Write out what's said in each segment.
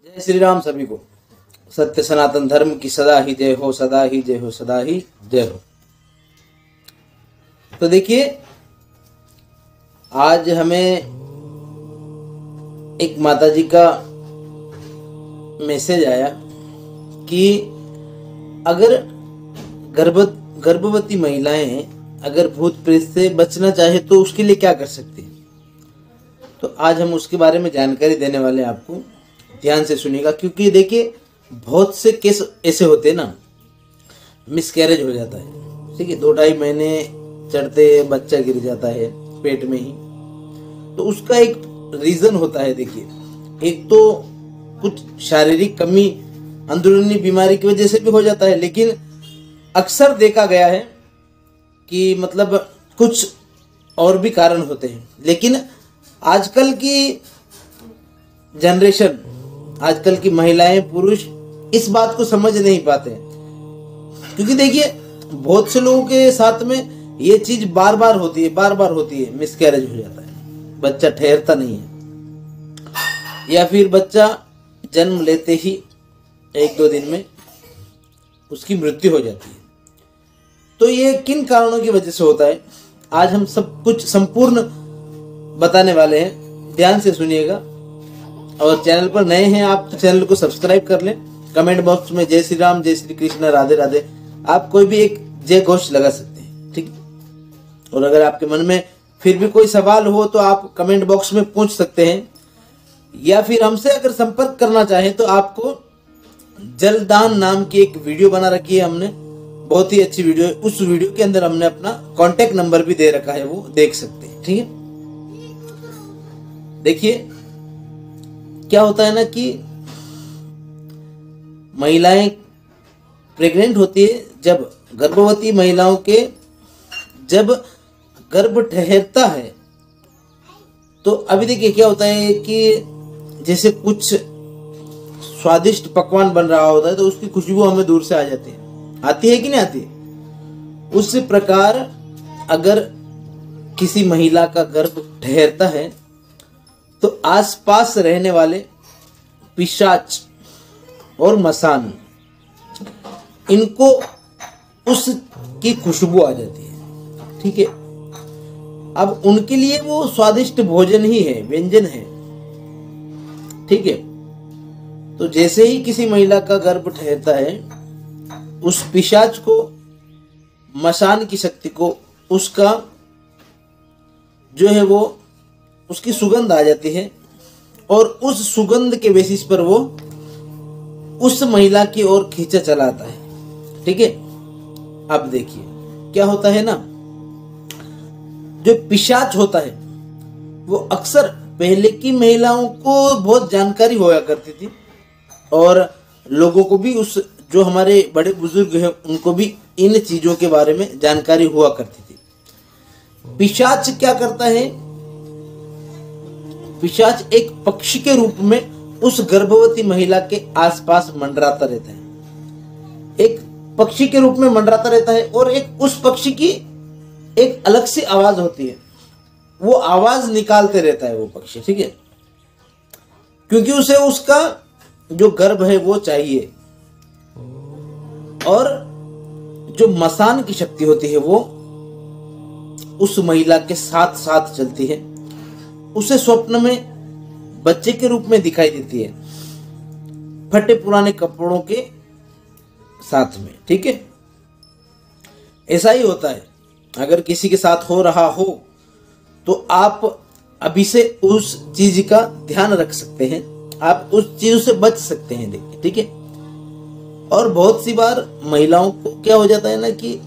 जय श्री राम सभी को। सत्य सनातन धर्म की सदा ही जय हो, सदा ही जय हो, सदा ही जय हो। तो देखिए, आज हमें एक माताजी का मैसेज आया कि अगर गर्भवती महिलाएं अगर भूत प्रेत से बचना चाहे तो उसके लिए क्या कर सकती हैं। तो आज हम उसके बारे में जानकारी देने वाले हैं। आपको ध्यान से सुनिएगा, क्योंकि देखिए बहुत से केस ऐसे होते हैं ना, मिसकैरेज हो जाता है, ठीक है, 2-2.5 महीने चढ़ते बच्चा गिर जाता है पेट में ही। तो उसका एक रीजन होता है। देखिए, एक तो कुछ शारीरिक कमी, अंदरूनी बीमारी की वजह से भी हो जाता है, लेकिन अक्सर देखा गया है कि मतलब कुछ और भी कारण होते हैं। लेकिन आजकल की जनरेशन, आजकल की महिलाएं पुरुष इस बात को समझ नहीं पाते हैं, क्योंकि देखिए बहुत से लोगों के साथ में ये चीज बार बार होती है, मिसकैरेज हो जाता है, बच्चा ठहरता नहीं है, या फिर बच्चा जन्म लेते ही 1-2 दिन में उसकी मृत्यु हो जाती है। तो ये किन कारणों की वजह से होता है, आज हम सब कुछ संपूर्ण बताने वाले हैं। ध्यान से सुनिएगा, और चैनल पर नए हैं आप तो चैनल को सब्सक्राइब कर लें। कमेंट बॉक्स में जय श्री राम, जय श्री कृष्ण, राधे राधे, आप कोई भी एक जय घोष लगा सकते हैं, ठीक। और अगर आपके मन में फिर भी कोई सवाल हो तो आप कमेंट बॉक्स में पूछ सकते हैं, या फिर हमसे अगर संपर्क करना चाहें तो आपको जलदान नाम की एक वीडियो बना रखी है हमने, बहुत ही अच्छी वीडियो है। उस वीडियो के अंदर हमने अपना कॉन्टेक्ट नंबर भी दे रखा है, वो देख सकते हैं, ठीक है। देखिए क्या होता है ना कि महिलाएं प्रेग्नेंट होती है, जब गर्भवती महिलाओं के जब गर्भ ठहरता है तो अभी देखिए क्या होता है कि जैसे कुछ स्वादिष्ट पकवान बन रहा होता है तो उसकी खुशबू हमें दूर से आ जाती है, आती है कि नहीं आती है। उस प्रकार अगर किसी महिला का गर्भ ठहरता है तो आसपास रहने वाले पिशाच और मसान, इनको उसकी खुशबू आ जाती है, ठीक है। अब उनके लिए वो स्वादिष्ट भोजन ही है, व्यंजन है, ठीक है। तो जैसे ही किसी महिला का गर्भ ठहरता है, उस पिशाच को, मसान की शक्ति को, उसका जो है वो उसकी सुगंध आ जाती है, और उस सुगंध के बेसिस पर वो उस महिला की ओर खींचा चलाता है, ठीक है। अब देखिए क्या होता है ना, जो पिशाच होता है वो अक्सर पहले की महिलाओं को बहुत जानकारी होया करती थी, और लोगों को भी, उस जो हमारे बड़े बुजुर्ग हैं उनको भी इन चीजों के बारे में जानकारी हुआ करती थी। पिशाच क्या करता है, पिशाच एक पक्षी के रूप में उस गर्भवती महिला के आसपास मंडराता रहता है, एक पक्षी के रूप में मंडराता रहता है, और एक उस पक्षी की एक अलग सी आवाज होती है, वो आवाज निकालते रहता है वो पक्षी, ठीक है, क्योंकि उसे उसका जो गर्भ है वो चाहिए। और जो मसान की शक्ति होती है वो उस महिला के साथ साथ चलती है, उसे स्वप्न में बच्चे के रूप में दिखाई देती है, फटे पुराने कपड़ों के साथ में, ठीक है। ऐसा ही होता है, अगर किसी के साथ हो रहा हो तो आप अभी से उस चीज का ध्यान रख सकते हैं, आप उस चीज से बच सकते हैं, देखिए, ठीक है। और बहुत सी बार महिलाओं को क्या हो जाता है ना कि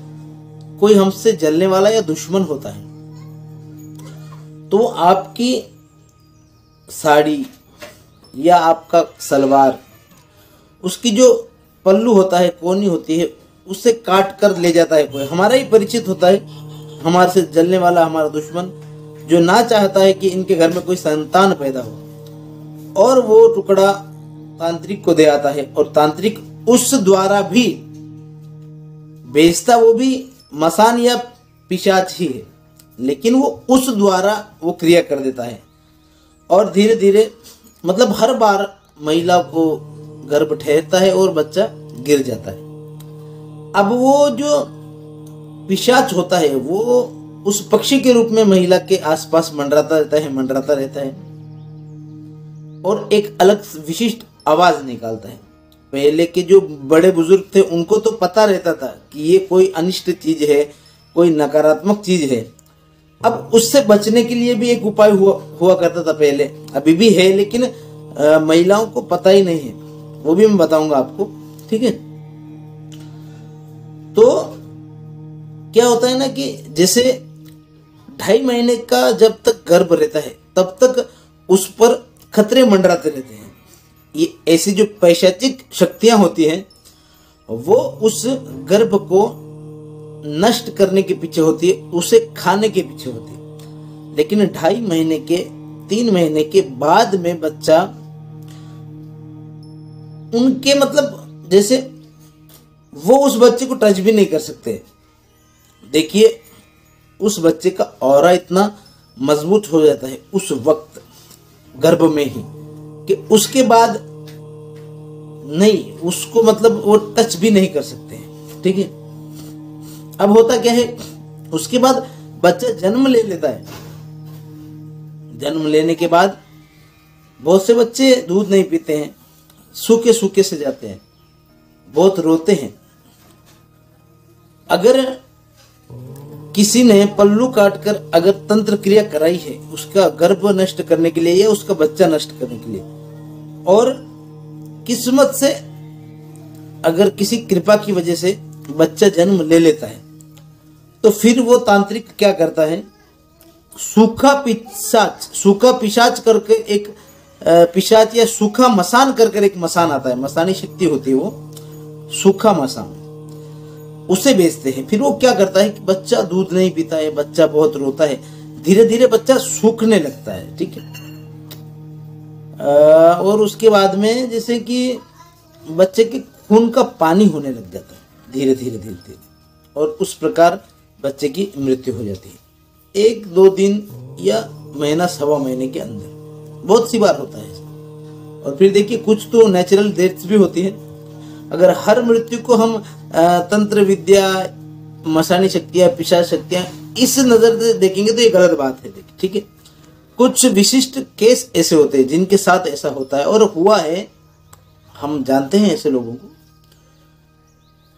कोई हमसे जलने वाला या दुश्मन होता है, तो आपकी साड़ी या आपका सलवार, उसकी जो पल्लू होता है, कोनी होती है, उससे काट कर ले जाता है। कोई हमारा ही परिचित होता है, हमारे से जलने वाला हमारा दुश्मन, जो ना चाहता है कि इनके घर में कोई संतान पैदा हो, और वो टुकड़ा तांत्रिक को दे आता है, और तांत्रिक उस द्वारा भी भेजता वो भी मसान या पिशाच ही है, लेकिन वो उस द्वारा वो क्रिया कर देता है। और धीरे धीरे मतलब हर बार महिला को गर्भ ठहरता है और बच्चा गिर जाता है। अब वो जो पिशाच होता है वो उस पक्षी के रूप में महिला के आसपास मंडराता रहता है और एक अलग विशिष्ट आवाज निकालता है। पहले के जो बड़े बुजुर्ग थे उनको तो पता रहता था कि ये कोई अनिष्ट चीज है, कोई नकारात्मक चीज है। अब उससे बचने के लिए भी एक उपाय हुआ करता था पहले, अभी भी है, लेकिन महिलाओं को पता ही नहीं है, वो भी मैं बताऊंगा आपको, ठीक है। तो क्या होता है ना कि जैसे 2.5 महीने का जब तक गर्भ रहता है तब तक उस पर खतरे मंडराते रहते हैं। ये ऐसी जो पैशाचिक शक्तियां होती हैं वो उस गर्भ को नष्ट करने के पीछे होती है, उसे खाने के पीछे होती है। लेकिन 2.5 महीने के 3 महीने के बाद में बच्चा उनके मतलब जैसे वो उस बच्चे को टच भी नहीं कर सकते। देखिए उस बच्चे का ऑरा इतना मजबूत हो जाता है उस वक्त गर्भ में ही कि उसके बाद नहीं, उसको मतलब वो टच भी नहीं कर सकते हैं, ठीक है। अब होता क्या है, उसके बाद बच्चा जन्म ले लेता है। जन्म लेने के बाद बहुत से बच्चे दूध नहीं पीते हैं, सूखे सूखे से जाते हैं, बहुत रोते हैं। अगर किसी ने पल्लू काटकर अगर तंत्र क्रिया कराई है उसका गर्भ नष्ट करने के लिए या उसका बच्चा नष्ट करने के लिए, और किस्मत से अगर किसी कृपा की वजह से बच्चा जन्म ले लेता है, तो फिर वो तांत्रिक क्या करता है, सूखा पिशाच करके एक पिशाच या सूखा मसान कर एक मसान आता है, मसानी शक्ति होती है वो सूखा मसान, उसे बेचते हैं। फिर वो क्या करता है कि बच्चा दूध नहीं पीता है, बच्चा बहुत रोता है, धीरे धीरे बच्चा सूखने लगता है, ठीक है। और उसके बाद में जैसे कि बच्चे के खून का पानी होने लग जाता है धीरे धीरे, और उस प्रकार बच्चे की मृत्यु हो जाती है 1-2 दिन या महीना 1.25 महीने के अंदर। बहुत सी बार होता है। और फिर देखिए कुछ तो नेचुरल डेथ्स भी होती है। अगर हर मृत्यु को हम तंत्र विद्या, मसानी शक्तियां, पिशाच शक्तियां इस नजर से देखेंगे तो ये गलत बात है, ठीक है। कुछ विशिष्ट केस ऐसे होते हैं जिनके साथ ऐसा होता है और हुआ है, हम जानते हैं ऐसे लोगों को।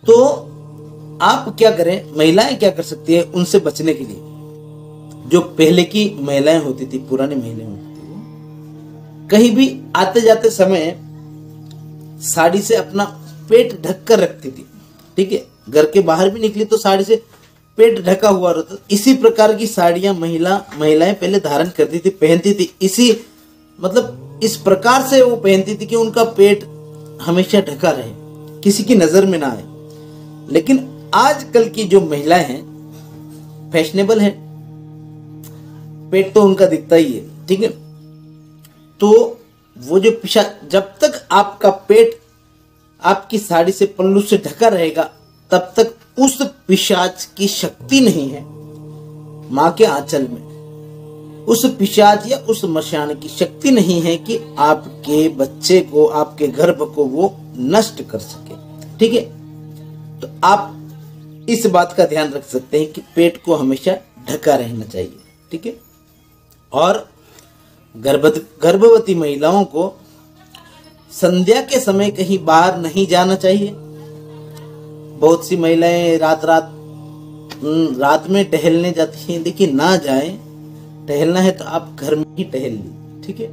तो आप क्या करें, महिलाएं क्या कर सकती है उनसे बचने के लिए। जो पहले की महिलाएं होती थी, पुरानी महिलाएं होती थी, वो कहीं भी आते जाते समय साड़ी से अपना पेट ढक कर रखती थी, ठीक है। घर के बाहर भी निकली तो साड़ी से पेट ढका हुआ रहता। इसी प्रकार की साड़ियां महिलाएं पहले धारण करती थी, पहनती थी। इसी मतलब इस प्रकार से वो पहनती थी कि उनका पेट हमेशा ढका रहे, किसी की नजर में ना आए। लेकिन आजकल की जो महिलाएं हैं फैशनेबल है, पेट तो उनका दिखता ही है, ठीक है। तो वो जो जब तक आपका पेट आपकी साड़ी से, पल्लू से ढका रहेगा, तब तक उस पिशाच की शक्ति नहीं है मां के आंचल में। उस पिशाच या उस मशान की शक्ति नहीं है कि आपके बच्चे को, आपके गर्भ को वो नष्ट कर सके, ठीक है। तो आप इस बात का ध्यान रख सकते हैं कि पेट को हमेशा ढका रहना चाहिए, ठीक है। और गर्भवती महिलाओं को संध्या के समय कहीं बाहर नहीं जाना चाहिए। बहुत सी महिलाएं रात में टहलने जाती हैं। देखिए ना जाएं, टहलना है तो आप घर में ही टहल लीजिए, ठीक है।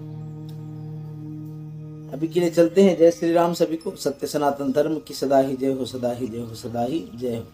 अभी के लिए चलते हैं। जय श्री राम सभी को। सत्य सनातन धर्म की सदा ही जय हो, सदा ही जय हो, सदा ही जय हो।